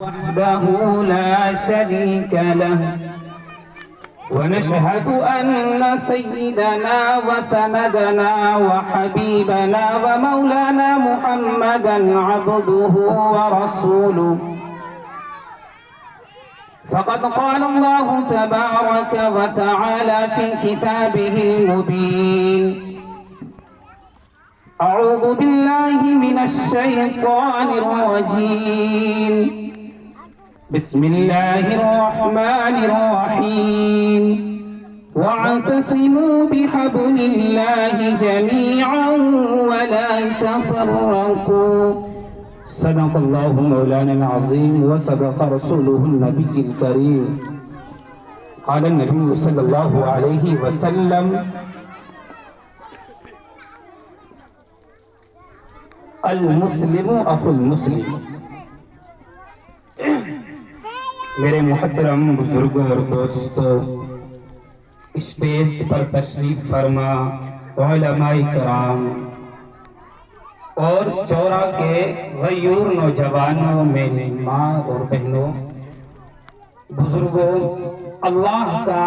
وحده لا شريك له ونشهد أن سيدنا وسندنا وحبيبنا ومولانا محمدا عبده ورسوله فقد قال الله تبارك وتعالى في كتابه المبين أعوذ بالله من الشيطان الرجيم بسم الله الرحمن الرحيم واعتصموا بحبل الله جميعا ولا تفرقوا صدق الله مولانا العظيم وصدق رسوله النبي الكريم قال النبي صلى الله عليه وسلم المسلم اخو المسلم میرے محترم بزرگوں اور دوستوں، اسٹیج پر تشریف فرما علماء کرام اور چورا کے غیور نوجوانوں، میری ماں اور بہنوں، بزرگوں، اللہ کا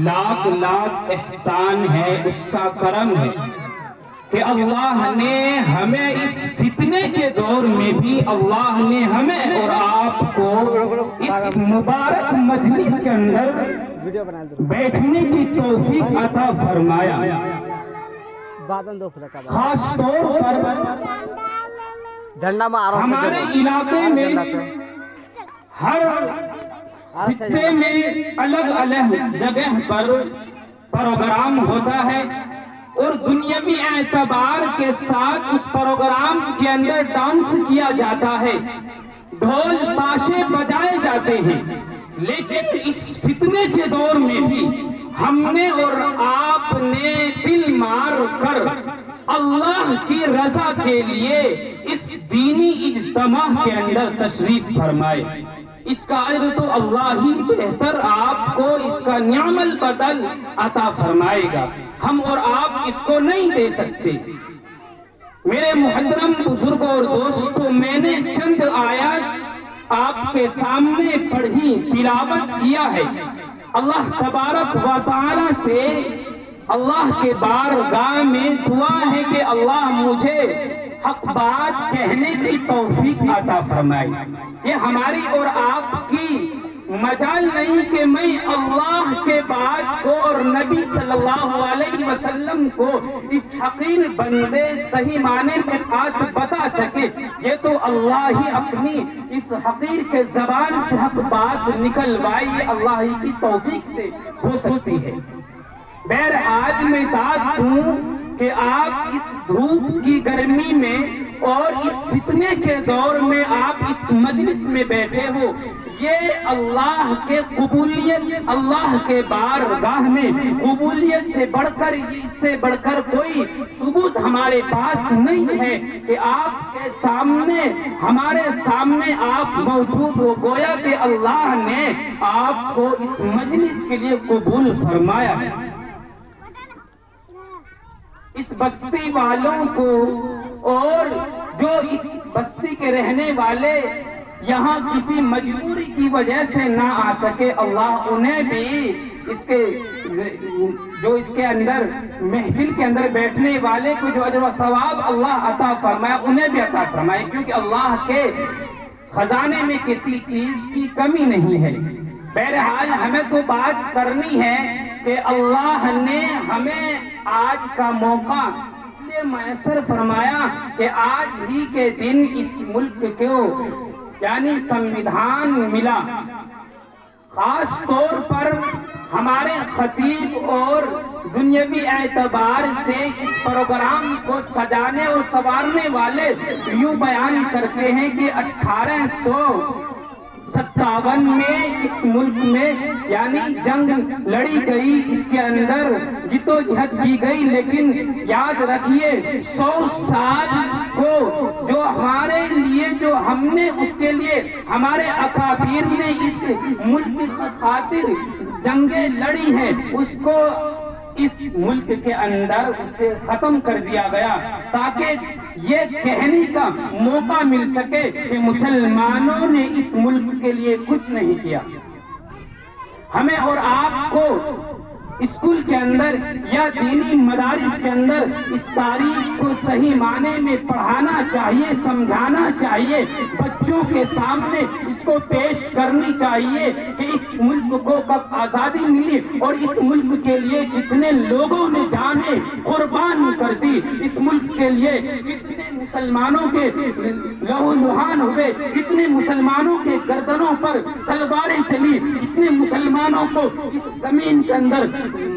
لاکھ لاکھ احسان ہے، اس کا کرم ہے کہ اللہ نے ہمیں اس فتنے کے دور میں بھی اللہ نے ہمیں اور آپ کو اس مبارک مجلس کے اندر بیٹھنے کی توفیق عطا فرمایا۔ خاص طور پر ہمارے علاقے میں ہر خطے میں الگ الگ جگہ پر پروگرام ہوتا ہے اور دنیاوی اعتبار کے ساتھ اس پروگرام کے اندر ڈانس کیا جاتا ہے، ڈھول تاشے بجائے جاتے ہیں، لیکن اس فتنے کے دور میں بھی ہم نے اور آپ نے دل مار کر اللہ کی رضا کے لیے اس دینی اجتماع کے اندر تشریف فرمائے۔ اس کا اجر تو اللہ ہی بہتر آپ کو اس کا نعم البدل عطا فرمائے گا، ہم اور آپ اس کو نہیں دے سکتے۔ میرے محترم بزرگوں اور دوستوں، میں نے چند آیات آپ کے سامنے پڑھی، تلاوت کیا ہے۔ اللہ تبارک و تعالی سے اللہ کے بارگاہ میں دعا ہے کہ اللہ مجھے حق بات کہنے کی توفیق عطا فرمائے۔ یہ ہماری اور آپ کی مجال نہیں کہ میں اللہ کے بات کو اور نبی صلی اللہ علیہ وسلم کو اس حقیر بندے صحیح معنی میں بات بتا سکے، یہ تو اللہ ہی اپنی اس حقیر کے زبان سے حق بات نکلوائے، یہ اللہ ہی کی توفیق سے ہو سکتی ہے۔ بہرحال میں دعا دوں کہ آپ اس دھوپ کی گرمی میں اور اس فتنے کے دور میں آپ اس مجلس میں بیٹھے ہو، یہ اللہ کے قبولیت، اللہ کے بارگاہ میں قبولیت سے بڑھ کر، اس سے بڑھ کر کوئی ثبوت ہمارے پاس نہیں ہے کہ آپ کے سامنے، ہمارے سامنے آپ موجود ہو، گویا کہ اللہ نے آپ کو اس مجلس کے لیے قبول فرمایا ہے۔ اس بستی والوں کو اور جو اس بستی کے رہنے والے یہاں کسی مجبوری کی وجہ سے نہ آ سکے، اللہ انہیں بھی جو اس کے اندر محفل کے اندر بیٹھنے والے کو جو اجر و ثواب اللہ عطا فرمائے، انہیں بھی عطا فرمائے، کیونکہ اللہ کے خزانے میں کسی چیز کی کمی نہیں ہے۔ بہرحال ہمیں تو بات کرنی ہے کہ اللہ نے ہمیں آج کا موقع اس لیے میسر فرمایا کہ آج ہی کے دن اس ملک کو یعنی سنویدھان ملا۔ خاص طور پر ہمارے خطیب اور دنیاوی اعتبار سے اس پروگرام کو سجانے اور سنوارنے والے یوں بیان کرتے ہیں کہ 1857 میں اس ملک میں یعنی جنگ لڑی گئی، اس کے اندر جدوجہد کی گئی، لیکن یاد رکھیے 100 سال کو جو ہمارے لیے، جو ہم نے اس کے لیے ہمارے اکابر نے اس ملک کی خاطر جنگیں لڑی ہیں، اس کو اس ملک کے اندر اسے ختم کر دیا گیا تاکہ یہ کہنے کا موقع مل سکے کہ مسلمانوں نے اس ملک کے لیے کچھ نہیں کیا۔ ہمیں اور آپ کو اسکول کے اندر یا دینی مدارس کے اندر اس تاریخ کو صحیح معنی میں پڑھانا چاہیے، سمجھانا چاہیے، بچوں کے سامنے اس کو پیش کرنی چاہیے کہ اس ملک کو کب آزادی ملی اور اس ملک کے لیے کتنے لوگوں نے جانیں قربان کر دی، اس ملک کے لیے کتنے مسلمانوں کے لہو لہان ہوئے، کتنے مسلمانوں کے گردنوں پر تلواریں چلی، کتنے مسلمانوں کو اس زمین کے اندر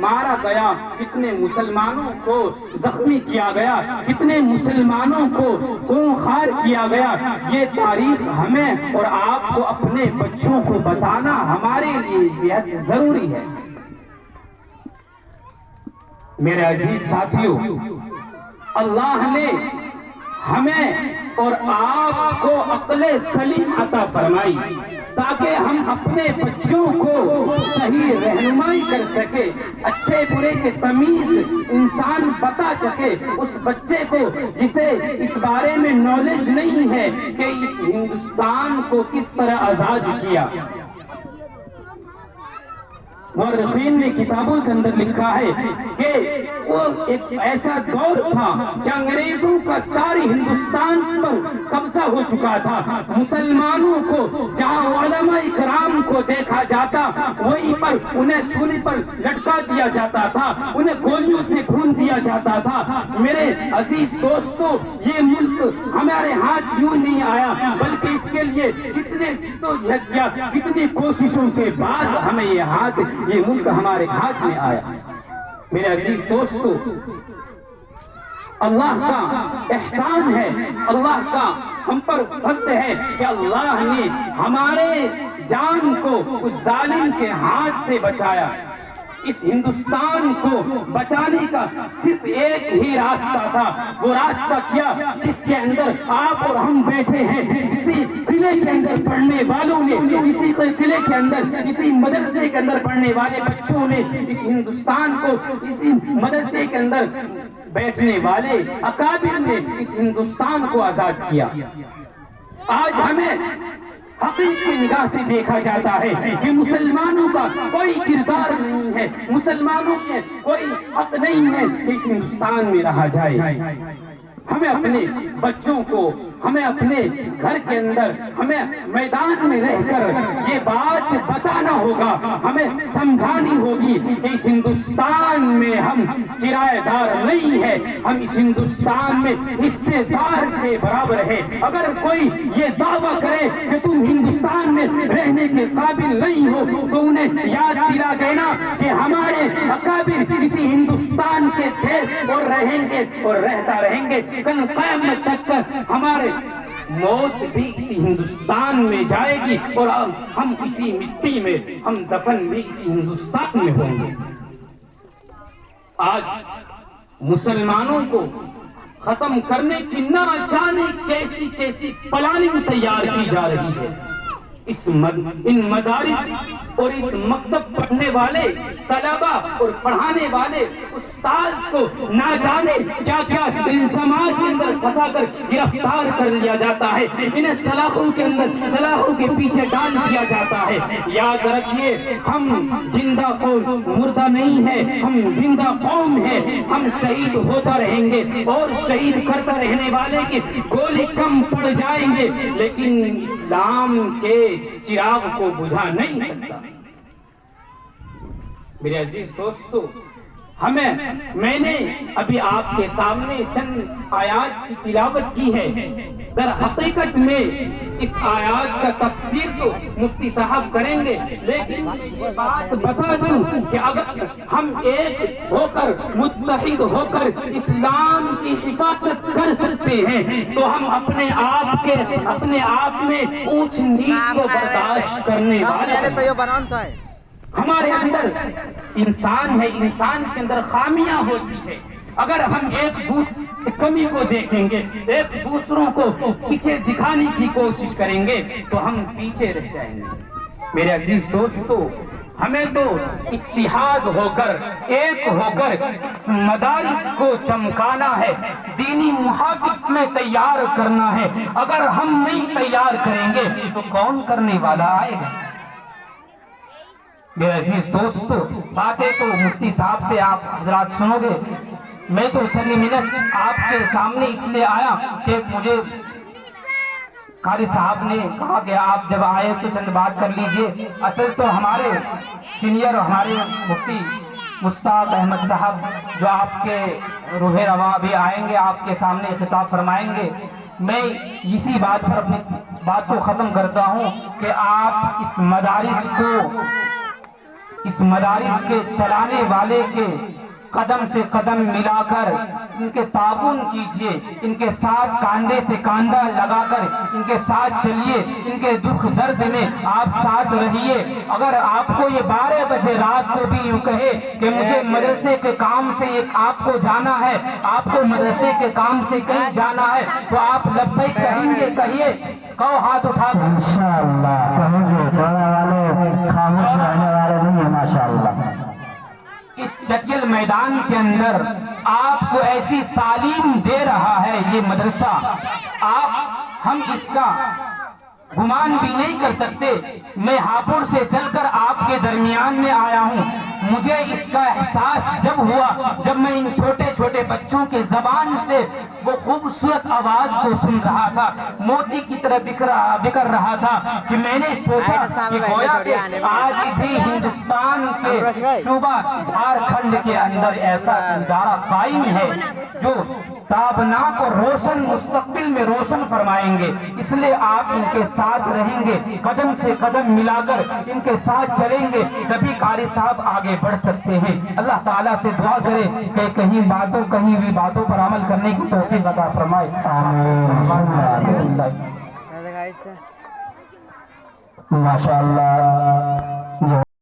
مارا گیا، کتنے مسلمانوں کو زخمی کیا گیا، کتنے مسلمانوں کو خونخوار کیا گیا۔ یہ تاریخ ہمیں اور آپ کو اپنے بچوں کو بتانا ہمارے لیے بہت ضروری ہے۔ میرے عزیز ساتھیوں، اللہ نے ہمیں اور آپ کو عقل سلیم عطا فرمائی تاکہ ہم اپنے بچوں کو صحیح رہنمائی کر سکے، اچھے برے کے تمیز انسان بتا سکے اس بچے کو جسے اس بارے میں نالج نہیں ہے کہ اس ہندوستان کو کس طرح آزاد کیا۔ مورخین نے کتابوں کے اندر لکھا ہے کہ وہ ایک ایسا دور تھا کہ انگریزوں کا ساری ہندوستان پر قبضہ ہو چکا تھا، مسلمانوں کو جہاں علماء کرام کو دیکھا جاتا وہیں پر انہیں سولی پر لٹکا دیا جاتا تھا، انہیں گولیوں سے بھون دیا جاتا تھا۔ میرے عزیز دوستو، یہ ملک ہمارے ہاتھ یوں نہیں آیا بلکہ اس کے لیے کتنے جدوجہد کیا، کتنی کوششوں کے بعد ہمیں یہ ملک ہمارے ہاتھ میں آیا۔ میرے عزیز دوستو، اللہ کا احسان ہے، اللہ کا ہم پر فضل ہے کہ اللہ نے ہمارے جان کو اس ظالم کے ہاتھ سے بچایا۔ اس ہندوستان کو بچانے کا صرف ایک ہی راستہ تھا، وہ راستہ کیا جس کے اندر آپ اور ہم بیٹھے ہیں، اسی قلعے کے اندر پڑھنے والوں نے، اسی قلعے کے اندر، اسی مدرسے کے اندر پڑھنے والے بچوں نے اس ہندوستان کو، اسی مدرسے کے اندر بیٹھنے والے اکابر نے اس ہندوستان کو آزاد کیا۔ آج ہمیں حقیقی نگاہ سے دیکھا جاتا ہے کہ مسلمانوں کا کوئی کردار نہیں ہے، مسلمانوں کے کوئی حق نہیں ہے کہ اس ہندوستان میں رہا جائے۔ ہمیں اپنے بچوں کو، ہمیں اپنے گھر کے اندر، ہمیں میدان میں رہ کر یہ بات بتانا ہوگا، ہمیں سمجھانی ہوگی کہ اس ہندوستان میں ہم کرایہ دار نہیں ہے، ہم اس ہندوستان میں حصے دار کے برابر ہے۔ اگر کوئی یہ دعویٰ کرے کہ تم ہندوستان میں رہنے کے قابل نہیں ہو تو انہیں یاد دلا دینا کہ ہمارے اکابر اسی ہندوستان کے تھے اور رہیں گے اور رہتا رہیں گے، کل قیامت تک ہمارے موت بھی اسی ہندوستان میں جائے گی اور ہم اسی مٹی میں، ہم دفن بھی اسی ہندوستان میں ہوں گے۔ آج مسلمانوں کو ختم کرنے کی نہ جانے کیسی کیسی پلاننگ تیار کی جا رہی ہے۔ ان مدارس اور اس مکتب پڑھنے والے طلبہ اور پڑھانے والے استاد کو نہ جانے کیا کیا الزامات کے اندر پھنسا کر گرفتار کر لیا جاتا ہے، انہیں سلاخوں کے اندر، سلاخوں کے پیچھے ڈال دیا جاتا ہے۔ یاد رکھیے، ہم زندہ قوم مردہ نہیں ہے، ہم زندہ قوم ہے، ہم شہید ہوتا رہیں گے اور شہید کرتا رہنے والے کی گولی کم پڑ جائیں گے لیکن اسلام کے چراغ کو بجھا نہیں سکتا۔ میرے عزیز دوستو، میں نے ابھی آپ کے سامنے چند آیات کی تلاوت کی ہے، در حقیقت میں اس آیات کا تفسیر تو مفتی صاحب کریں گے، لیکن یہ بات بتا دوں کہ اگر ہم ایک ہو کر، متحد ہو کر اسلام کی حفاظت کر سکتے ہیں تو ہم اپنے آپ میں اونچ نیچ کو برداشت کرنے والے ہیں۔ ہمارے اندر انسان ہے، انسان کے اندر خامیاں ہوتی ہے، اگر ہم ایک دوسرے کی کمی کو دیکھیں گے، ایک دوسروں کو پیچھے دکھانے کی کوشش کریں گے تو ہم پیچھے رہ جائیں گے۔ میرے عزیز دوستو، ہمیں تو اتحاد ہو کر ایک ہو کر اس مدارس کو چمکانا ہے، دینی محافظ میں تیار کرنا ہے۔ اگر ہم نہیں تیار کریں گے تو کون کرنے والا آئے گا؟ میرے عزیز دوستو، باتیں تو مفتی صاحب سے آپ حضرات سنو گے، میں تو چند منٹ آپ کے سامنے اس لیے آیا کہ مجھے قاری صاحب نے کہا کہ آپ جب آئے تو چند بات کر لیجئے۔ اصل تو ہمارے سینئر ہمارے مفتی مشتاق احمد صاحب جو آپ کے روح رواں بھی آئیں گے، آپ کے سامنے خطاب فرمائیں گے۔ میں اسی بات پر اپنی بات کو ختم کرتا ہوں کہ آپ اس مدارس کے چلانے والے کے قدم سے قدم ملا کر ان کے تعاون کیجئے، ان کے ساتھ کاندھے سے کاندھا لگا کر ان کے ساتھ چلیے، ان کے دکھ درد میں آپ ساتھ رہیے۔ اگر آپ کو یہ 12 بجے رات کو بھی یوں کہے کہ مجھے مدرسے کے کام سے آپ کو جانا ہے، آپ کو مدرسے کے کام سے کہیں جانا ہے، تو آپ لبیک کہیں گے؟ کہیے، کہو ہاتھ اٹھا کر انشاءاللہ کہیں گے۔ چوڑا والے خاموش رہنے والے نہیں ہیں ماشاءاللہ۔ اس چکیل میدان کے اندر آپ کو ایسی تعلیم دے رہا ہے یہ مدرسہ، ہم اس کا گمان بھی نہیں کر سکتے۔ میں ہاپوڑ سے چل کر آپ کے درمیان میں آیا ہوں، مجھے اس کا احساس جب ہوا جب میں ان چھوٹے چھوٹے بچوں کے زبان سے وہ خوبصورت آواز کو سن رہا تھا، موتی کی طرح بکر رہا تھا، کہ میں نے سوچا کہ گویا کہ آج بھی ہندوستان کے صوبہ جھارکھنڈ کے اندر ایسا ادارہ قائم ہے جو تابناک اور روشن مستقبل میں روشن فرمائیں گے۔ اس لیے آپ ان کے ساتھ رہیں گے، قدم سے قدم ملا کر ان کے ساتھ چلیں گے، تبھی قاری صاحب آگے بڑھ سکتے ہیں۔ اللہ تعالیٰ سے دعا کرے کہ کہیں بھی باتوں پر عمل کرنے کی توفیق عطا فرمائے۔ ماشاءاللہ